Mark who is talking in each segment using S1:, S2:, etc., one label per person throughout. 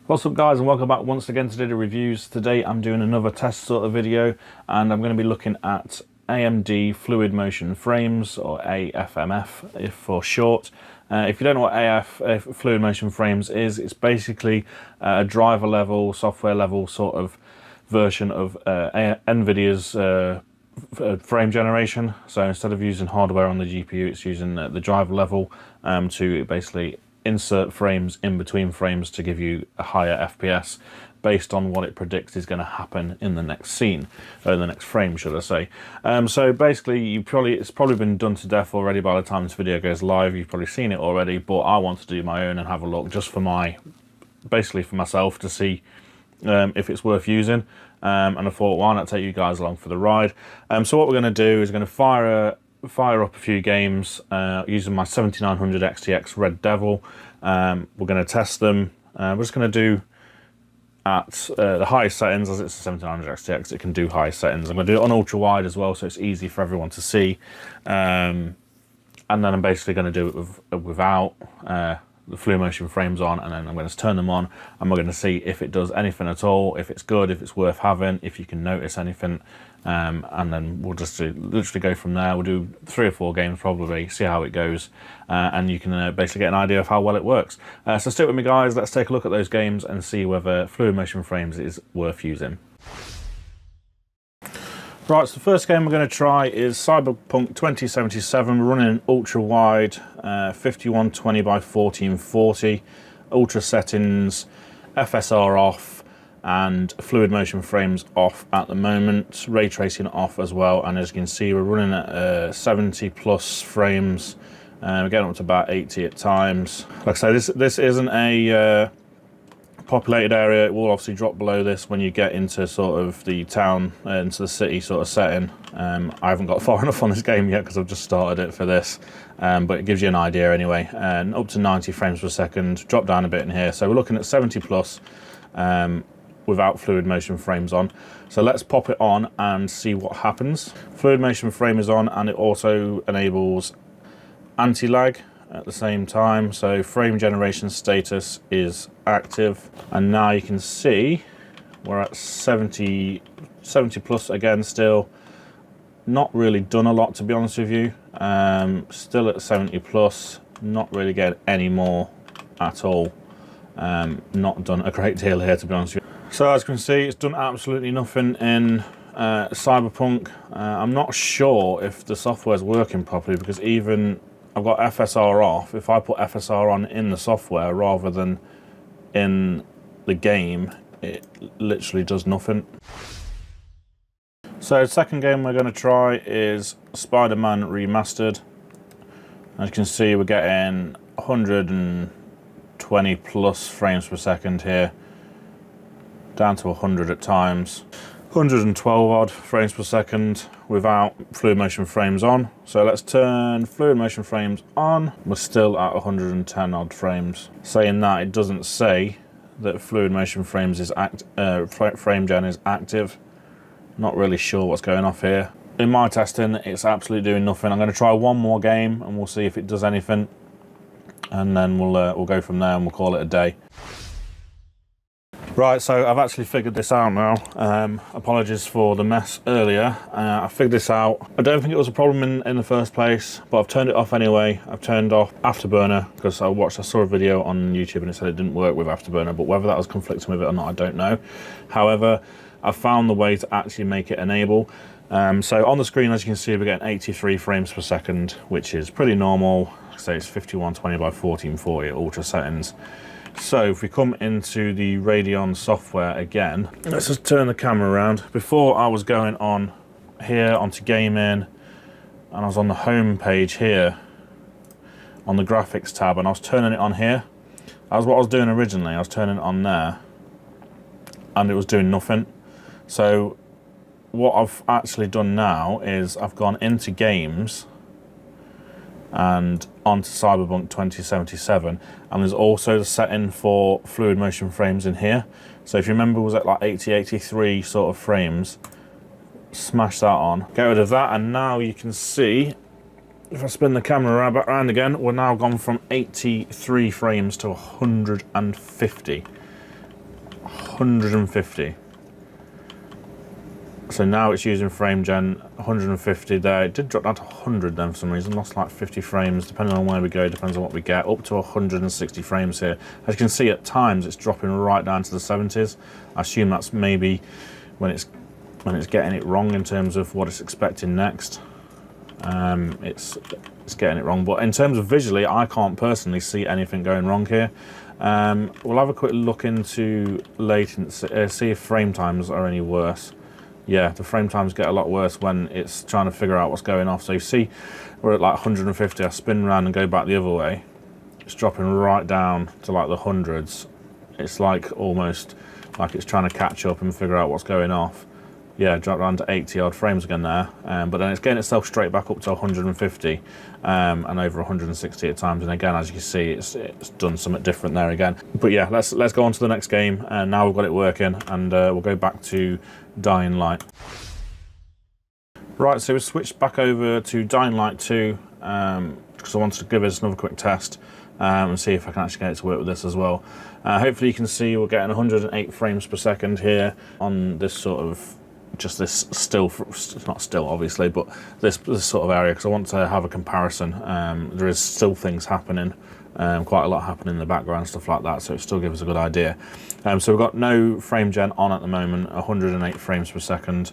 S1: What's up guys, and welcome back once again to Data Reviews. Today I'm doing another test sort of video, and I'm going to be looking at AMD Fluid Motion Frames, or AFMF if for short. If you don't know what Fluid Motion Frames is, it's basically a driver level, software level sort of version of Nvidia's frame generation. So instead of using hardware on the GPU, it's using the driver level to basically insert frames in between frames to give you a higher FPS based on what it predicts is going to happen in the next scene, or in the next frame, should I say. So basically, it's probably been done to death already by the time this video goes live. You've probably seen it already, but I want to do my own and have a look just for basically for myself to see if it's worth using. And I thought, why not take you guys along for the ride? So what we're going to do is going to fire up a few games using my 7900 XTX Red Devil. We're going to test them. We're just going to do at the highest settings, as it's a 7900 XTX, it can do high settings. I'm going to do it on ultra wide as well, so it's easy for everyone to see. And then I'm basically going to do it without the Fluid Motion Frames on, and then I'm going to turn them on, and we're going to see if it does anything at all, if it's good, if it's worth having, if you can notice anything. And then we'll just literally go from there. We'll do 3 or 4 games probably, see how it goes, and you can basically get an idea of how well it works. So stick with me guys, let's take a look at those games and see whether Fluid Motion Frames is worth using. Right, so the first game we're going to try is Cyberpunk 2077, running in ultra wide, 5120 by 1440, ultra settings, FSR off, and Fluid Motion Frames off at the moment, ray tracing off as well. And as you can see, we're running at 70 plus frames. We're getting up to about 80 at times. Like I say, this isn't a populated area. It will obviously drop below this when you get into sort of the town, into the city sort of setting. I haven't got far enough on this game yet because I've just started it for this, but it gives you an idea anyway. And up to 90 frames per second, drop down a bit in here. So we're looking at 70 plus without Fluid Motion Frames on. So let's pop it on and see what happens. Fluid Motion Frame is on, and it also enables anti-lag at the same time. So frame generation status is active, and now you can see we're at 70 plus again. Still not really done a lot, to be honest with you. Still at 70 plus, not really getting any more at all. Not done a great deal here, to be honest with you. So as you can see, it's done absolutely nothing in Cyberpunk. I'm not sure if the software is working properly, because even I've got FSR off. If I put FSR on in the software rather than in the game, it literally does nothing. So the second game we're going to try is Spiderman Remastered. As you can see, we're getting 120 plus frames per second here, down to 100 at times. 112 odd frames per second without Fluid Motion Frames on. So let's turn Fluid Motion Frames on. We're still at 110 odd frames. Saying that, it doesn't say that Fluid Motion Frames is Frame Gen is active. Not really sure what's going off here. In my testing, it's absolutely doing nothing. I'm going to try one more game and we'll see if it does anything, and then we'll go from there and we'll call it a day. Right, so I've actually figured this out now. Apologies for the mess earlier. I figured this out. I don't think it was a problem in the first place, but I've turned it off anyway. I've turned off Afterburner because I saw a video on YouTube and it said it didn't work with Afterburner, but whether that was conflicting with it or not, I don't know. However, I've found the way to actually make it enable. So on the screen, as you can see, we're getting 83 frames per second, which is pretty normal. Say it's 5120 by 1440 at ultra settings. So if we come into the Radeon software again, let's just turn the camera around. Before I was going on here onto gaming, and I was on the home page here on the graphics tab, and I was turning it on here. That was what I was doing originally. I was turning it on there and it was doing nothing. So what I've actually done now is I've gone into games and onto Cyberpunk 2077, and there's also the setting for Fluid Motion Frames in here. So if you remember, it was at like 83 sort of frames. Smash that on, get rid of that, and now you can see, if I spin the camera back around again, we're now gone from 83 frames to 150. 150. So now it's using Frame Gen 150 there. It did drop down to 100 then for some reason, lost like 50 frames, depending on where we go, depends on what we get, up to 160 frames here. As you can see, at times it's dropping right down to the 70s. I assume that's maybe when it's getting it wrong in terms of what it's expecting next. It's getting it wrong, but in terms of visually, I can't personally see anything going wrong here. We'll have a quick look into latency, see if frame times are any worse. Yeah, the frame times get a lot worse when it's trying to figure out what's going off. So you see we're at like 150, I spin around and go back the other way. It's dropping right down to like the hundreds. It's like almost like it's trying to catch up and figure out what's going off. Yeah, dropped down to 80 odd frames again there, but then it's getting itself straight back up to 150 and over 160 at times. And again, as you can see, it's done something different there again. But yeah, let's go on to the next game. And now we've got it working, and we'll go back to Dying Light. Right, so we switched back over to Dying Light 2 because I wanted to give this another quick test and see if I can actually get it to work with this as well. Hopefully you can see we're getting 108 frames per second here on this sort of just this still, not still obviously, but this sort of area, because I want to have a comparison. There is still things happening, quite a lot happening in the background, stuff like that, so it still gives us a good idea. So we've got no frame gen on at the moment, 108 frames per second.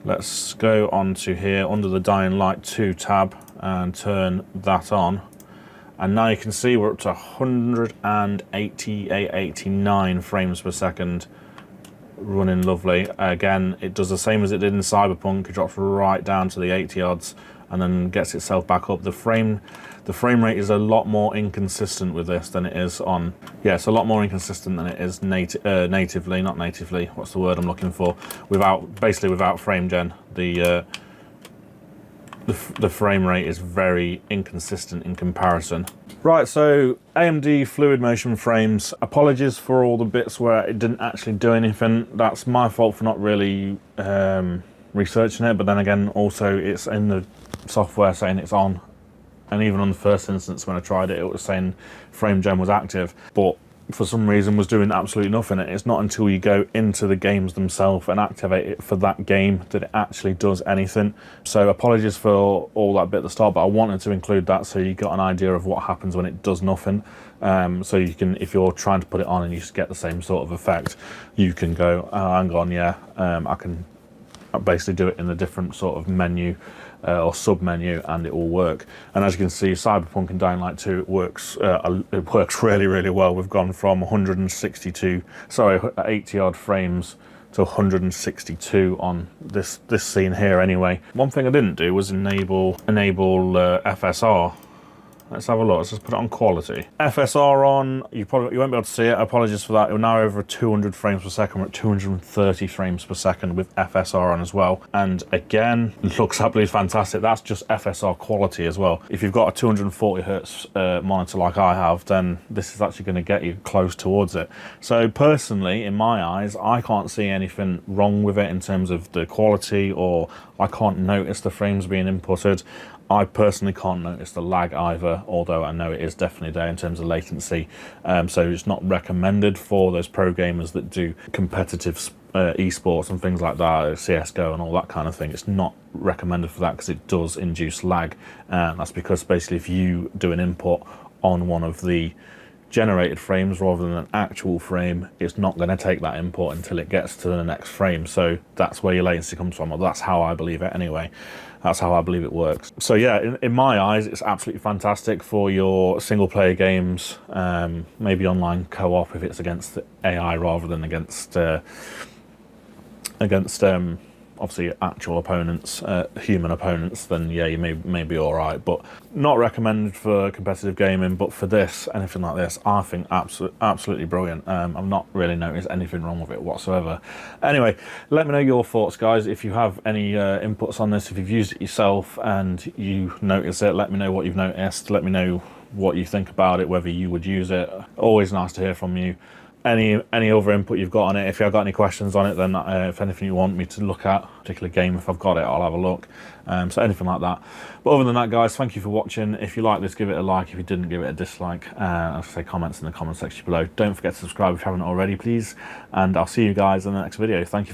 S1: Let's go on to here under the Dying Light 2 tab and turn that on. And now you can see we're up to 188, 89 frames per second. Running lovely. Again, it does the same as it did in Cyberpunk. It drops right down to the 80 odds and then gets itself back up. The frame rate is a lot more inconsistent with this than it is on. Yeah, it's a lot more inconsistent than it is natively. Not natively. What's the word I'm looking for? Basically without Frame Gen. The frame rate is very inconsistent in comparison. Right, so AMD Fluid Motion Frames. Apologies for all the bits where it didn't actually do anything. That's my fault for not really researching it, but then again, also it's in the software saying it's on. And even on the first instance when I tried it, it was saying Frame Gen was active, but for some reason was doing absolutely nothing. It's not until you go into the games themselves and activate it for that game that it actually does anything. So apologies for all that bit at the start, but I wanted to include that so you got an idea of what happens when it does nothing. So you can, if you're trying to put it on and you just get the same sort of effect, you can go, oh, hang on, yeah, I can basically do it in a different sort of menu or sub menu, and it will work. And as you can see, Cyberpunk and Dying Light 2 it works really, really well. We've gone from 80 odd frames to 162 on this scene here anyway. One thing I didn't do was enable FSR. Let's have a look. Let's just put it on quality. FSR on, you won't be able to see it. Apologies for that. We're now over 200 frames per second. We're at 230 frames per second with FSR on as well. And again, it looks absolutely fantastic. That's just FSR quality as well. If you've got a 240 hertz monitor like I have, then this is actually going to get you close towards it. So personally, in my eyes, I can't see anything wrong with it in terms of the quality, or I can't notice the frames being inputted. I personally can't notice the lag either, although I know it is definitely there in terms of latency. So it's not recommended for those pro gamers that do competitive esports and things like that, CSGO and all that kind of thing. It's not recommended for that because it does induce lag. That's because basically if you do an input on one of the generated frames rather than an actual frame, it's not going to take that input until it gets to the next frame. So that's where your latency comes from, or that's how I believe it anyway. That's how I believe it works. So yeah, in my eyes, it's absolutely fantastic for your single player games, maybe online co-op if it's against AI rather than against obviously actual opponents, human opponents, then yeah, you may be all right, but not recommended for competitive gaming. But for this, anything like this, I think absolutely brilliant. I've not really noticed anything wrong with it whatsoever. Anyway, let me know your thoughts, guys. If you have any inputs on this, if you've used it yourself and you notice it, let me know what you've noticed. Let me know what you think about it, whether you would use it. Always nice to hear from you. any other input you've got on it. If you've got any questions on it, then if anything you want me to look at, a particular game, if I've got it, I'll have a look. So anything like that. But other than that, guys, thank you for watching. If you like this, give it a like. If you didn't, give it a dislike. I'll say comments in the comment section below. Don't forget to subscribe if you haven't already, please. And I'll see you guys in the next video. Thank you.